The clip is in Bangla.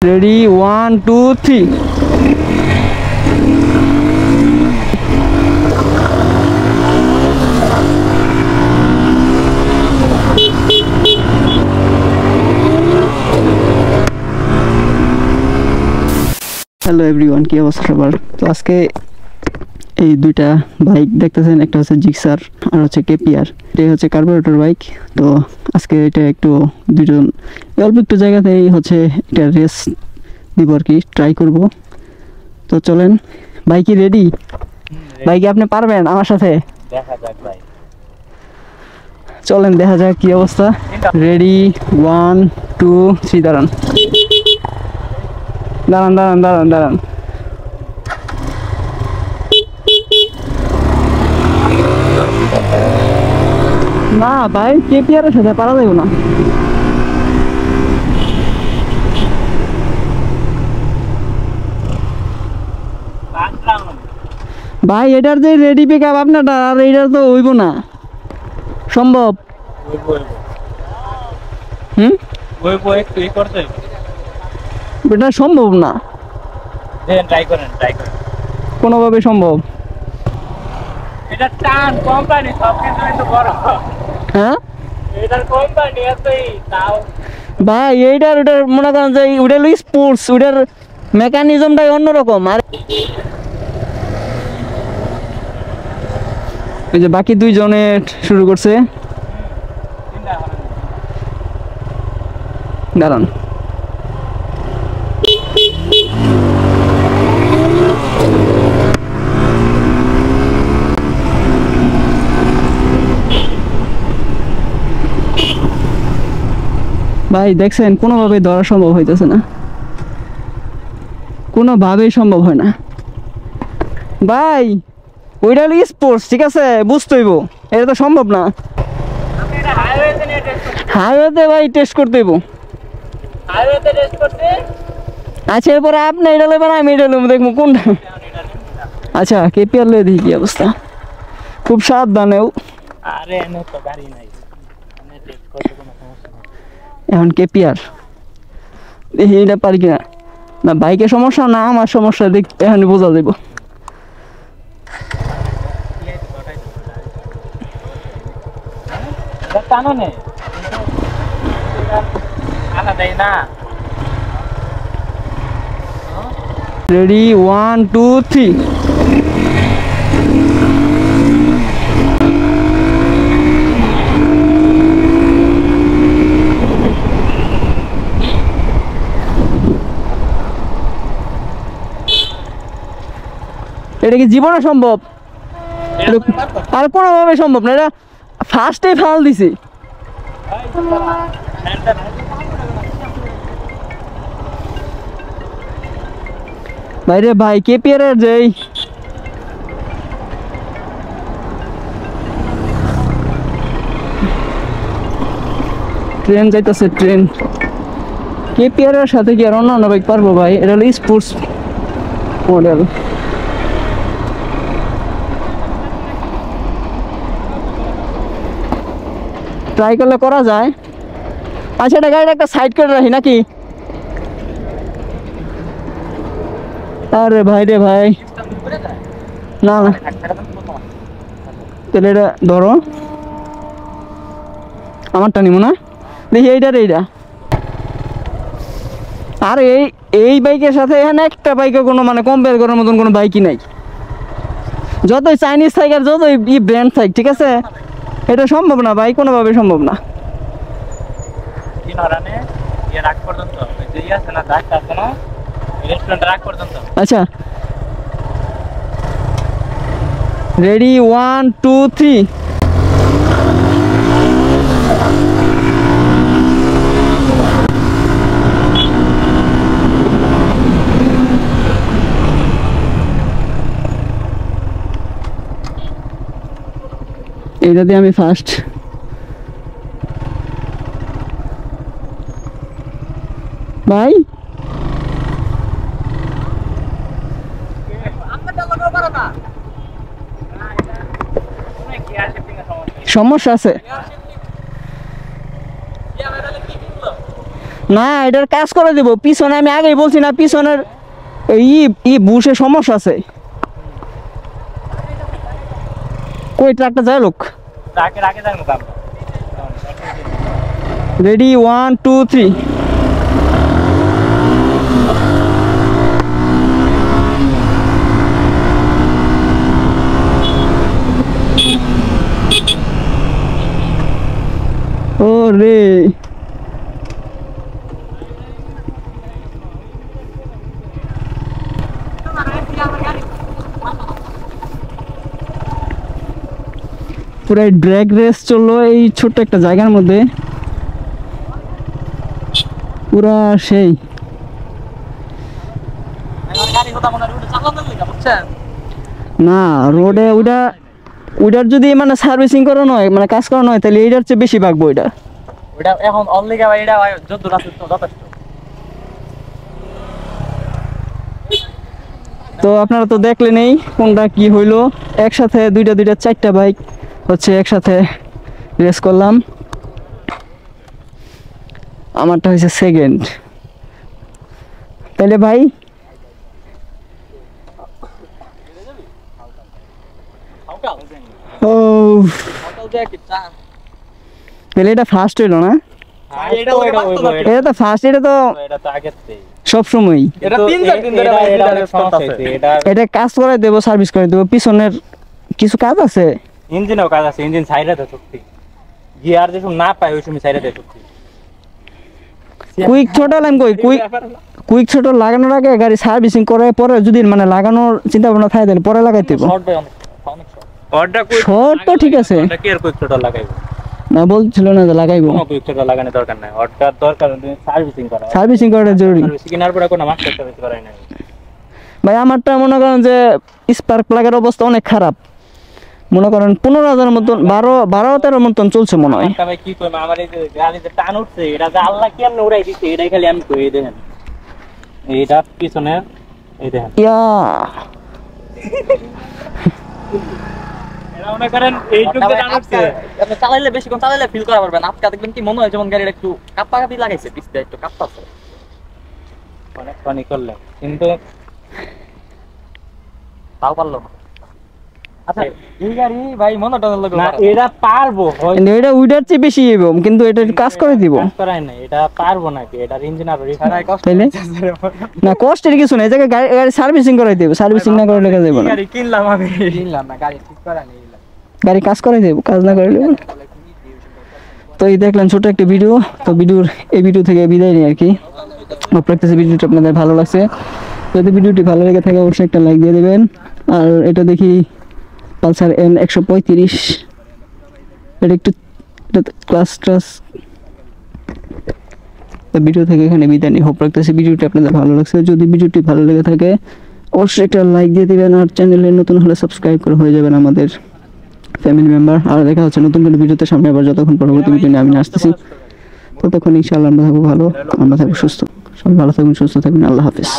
Ready, 1, 2, 3. হ্যালো এভরিওয়ান, কি অবস্থা সবার? তো আজকে এই দুইটা বাইক দেখতেছেন, একটা হচ্ছে জিক্সার আর হচ্ছে কেপিআর। এটাই হচ্ছে কার্বোরেটর বাইক। তো আজকে এটা একটু দুজন অল্প একটু জায়গাতেই হচ্ছে এটা রেস দিব আর কি, ট্রাই করব। তো চলেন, বাইক রেডি? বাইকে আপনি পারবেন আমার সাথে? দেখা যাক ভাই, চলেন দেখা যাক কি অবস্থা। রেডি, 1, 2, 3, দাঁড়ান দাঁড়ান দাঁড়ান দাঁড়ান দাঁড়ান। না ভাই, কেপিআরের সাথে পারা যাবে না। ভাই এটার যে রেডি পিক আপ আপনারটা, আর এটার তো হইব না সম্ভব। এটা সম্ভব না, কোনোভাবে সম্ভব। এটা টান কোম্পানি সবকিছু কিন্তু বড়। হ্যাঁ এটার কোম্পানি এতই তাও ভাই, এইটার ওটার মনে করেন যে ওটা হলো স্পোর্টস, ওটার মেকানিজমটাই অন্যরকম। আর এই যে বাকি দুইজনে শুরু করছে, দাঁড়ান। ভাই দেখছেন, কোনোভাবে ধরা সম্ভব হইতেছে না, কোনোভাবেই সম্ভব হয় না ভাই। ওইটা হলো স্পোর্টস, ঠিক আছে, বুঝতে হইব, এটা তো সম্ভব না। এটা হাইওয়েতে নিয়ে টেস্ট করতে, হাইওয়েতে ভাই টেস্ট করতে হইব। হাইওয়েতে টেস্ট করতে। আচ্ছা এরপরে আপনি এটা নেবেন, আমি এটা নেবো, দেখবো কোনটা। আচ্ছা কেপিআর লয়ে দেখি কি অবস্থা, খুব সাবধানেও। আরে এনে তো গাড়ি নাই, এনে টেস্ট করতে কোনো সমস্যা নেই। এখন কেপিআর দেখি এটা পারি কিনা। না বাইকের সমস্যা না আমার সমস্যা, দেখ এখন বোঝা যাইব। এটা টানো নে, আলাদাই না। রেডি, 1, 2, 3। এটা কি জীবনে সম্ভব? আর কোনোভাবে সম্ভব না, এটা ফার্স্টে ফাল দিছি। বাইরে ভাই কেপিআর এর যেই ট্রেন যাইতেছে, ট্রেন। কেপিআর এর সাথে কি আর অন্যান্য বাইক পারবো ভাই? এটা হলো স্পোর্টস মডেল। ট্রাই করলে করা যায়। আচ্ছা এটা গাড়িটা একটা সাইড করে রাখি নাকি? আরে ভাই রে ভাই, না না, তাহলে এটা ধরো, আমারটা নিব না, দেখি এইটার এইটা। আর এই বাইকের সাথে এখানে একটা বাইকে কোনো মানে কম্পেয়ার করার মতন কোনো বাইকই নাই। যতই চাইনিজ থাক আর যতই ব্র্যান্ড থাক, ঠিক আছে, এটা সম্ভব না ভাই, কোনোভাবে সম্ভব না। আচ্ছা রেডি, 1, 2, 3। এইটাতে আমি ফার্স্ট। ভাই সমস্যা আছে। না এটার কাজ করে দেবো পিছনে আমি আগেই বলছি না পিছনের বুশে সমস্যা আছে কই ট্রাকটা যায় লোক ট্রাকের আগে যাই মুখ আমরা রেডি 1 2 3 ও রে পুরো ড্র্যাগ রেস চললো এই ছোট্ট একটা জায়গার মধ্যে পুরা সেই না রোডে ওইটার যদি মানে সার্ভিসিং করানো হয় মানে কাজ করানো হয় তাহলে এইটার চেয়ে বেশি ভাগবো এটা ওটা এখন অলরেডি ভাই এটা যদ্দূর আছে তো যথেষ্ট তো আপনারা তো দেখলেনই কোনটা কি হইলো একসাথে দুইটা চারটা বাইক হচ্ছে একসাথে রেস করলাম আমারটা হয়েছে সেকেন্ড তাহলে ভাই ও তাহলে এটা ফার্স্ট হইলো না এটা তো ফার্স্ট এটা তো সব সময় এটা কাজ করে দেবো সার্ভিস করে দেবো পিছনের কিছু কাজ আছে ইঞ্জিনেও কাজ আছে ইঞ্জিন সাইডে দেয় শক্তি গিয়ার যেসব না পায় ওই সময় সাইডে দেয় শক্তি কুইক ছোট লাইন কই কুইক ছোট লাগানোর আগে গাড়ি সার্ভিসিং করে পরে যদি মানে লাগানোর চিন্তা ভাবনা থাকে তাহলে পরে লাগাইতে হবে শর্ট ভাই অনেক শর্ট তো ঠিক আছে এটা কি আর কুইক ছোট লাগাইবো না বলছিল না যে লাগাইবো কোনো কুইক ছোট লাগানোর দরকার নাই হটকার দরকার সার্ভিসিং করা সার্ভিসিং করাটা জরুরি সার্ভিসিং এর পরে কোনো মাস্টার সার্ভিস করাই নাই ভাই আমারটা মনে করেন যে স্পার্ক প্লাগের অবস্থা অনেক খারাপ মনে করেন 15,000 মতন 12-13 মতন চলছে মনে হয় ভাই কি কইম আমার এই যে গাড়ি যে টান উঠছে এটা যে আল্লাহ কেমনে উড়াই দিছে এটাই খালি আমি কই দেখেন এইটা পিছনে এই দেখেন ইয়া এটা মনে করেন এইটুকু যে টান উঠছে আপনি চালাইলে বেশি কোন চালাইলে ফিল করা পারবেন আপকা দেখবেন কি মনে হয় যেমন গাড়িটা একটু কাপ্পি লাগাইছে পিছতে একটু কাঁপতাছে অনেক ফানি করলে কিন্তু তাও পারলো না আচ্ছা এই গাড়ি ভাই মনে টানার লাগে না এটা পারবো কিন্তু এটা উইডার চেয়ে বেশি এবো কিন্তু এটা কাজ করে দিব কাজ করাই না এটা পারবো নাকি এটা ইঞ্জিন আর রিফারাই কষ্ট তাইলে না কষ্টের কিছু না এই জায়গায় গাড়ি সার্ভিসিং করাই দেব সার্ভিসিং না করে লেখা যাবে না গাড়ি কিনলাম আমি কিনলাম না গাড়ি ঠিক করা নেই গাড়ি কাজ করে দেব কাজ না করে দেব তো এই দেখলেন ছোট একটা ভিডিও তো এই ভিডিও থেকে বিদায় নিই আর কি আপনাদের ভিডিওটা আপনাদের ভালো লাগছে যদি ভিডিওটি ভালো লেগে থাকে অবশ্যই একটা লাইক দিয়ে দিবেন আর এটা দেখি পালসার N135 এটা একটু ক্লাস ভিডিও থেকে এখানে বিদায় নিই হোপ রাখতেছি ভিডিওটি আপনাদের ভালো লাগছে যদি ভিডিওটি ভালো লেগে থাকে অবশ্যই একটা লাইক দিয়ে দিবেন আর চ্যানেলে নতুন হলে সাবস্ক্রাইব করে হয়ে যাবেন আমাদের ফ্যামিলি মেম্বার আর দেখা হচ্ছে নতুন কোনো ভিডিওতে সামনে আবার যতক্ষণ পরবর্তী ভিডিও নিয়ে আমি আসতেছি ততক্ষণ ইনশাআল্লাহ আমরা থাকবো ভালো আমরা থাকবো সুস্থ সবাই ভালো থাকবেন সুস্থ থাকবেন আল্লাহ হাফেজ